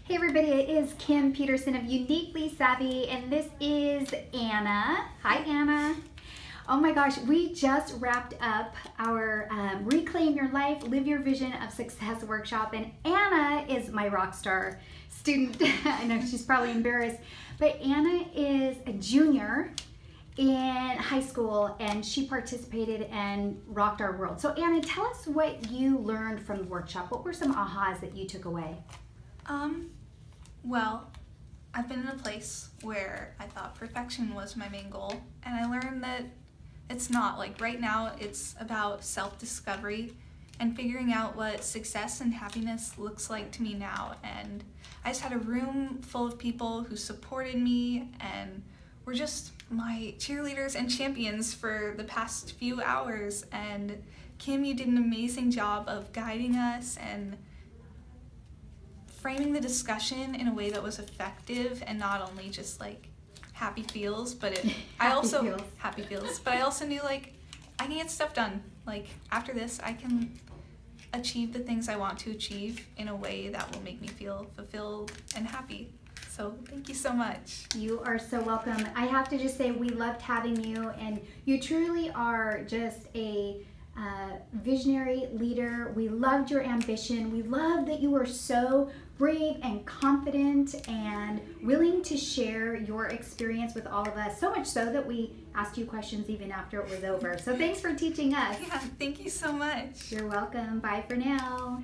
Hey everybody, it is Kim Peterson of Uniquely Savvy, and this is Anna. Hi Anna. Oh my gosh, we just wrapped up our Reclaim Your Life, Live Your Vision of Success workshop, and Anna is my rock star student. I know she's probably embarrassed, but Anna is a junior in high school and she participated and rocked our world. So Anna, tell us what you learned from the workshop. What were some ahas that you took away? Well, I've been in a place where I thought perfection was my main goal, and I learned that it's not. Like right now, it's about self-discovery and figuring out what success and happiness looks like to me now. And I just had a room full of people who supported me and were just my cheerleaders and champions for the past few hours. And Kim, you did an amazing job of guiding us and framing the discussion in a way that was effective and not only just like happy feels, but happy feels. But I also knew like I can get stuff done. Like after this, I can achieve the things I want to achieve in a way that will make me feel fulfilled and happy. So thank you so much. You are so welcome. I have to just say we loved having you, and you truly are just a visionary leader. We loved your ambition. We loved that you were so brave and confident and willing to share your experience with all of us, so much so that we asked you questions even after it was over. So thanks for teaching us. Yeah, thank you so much. You're welcome. Bye for now.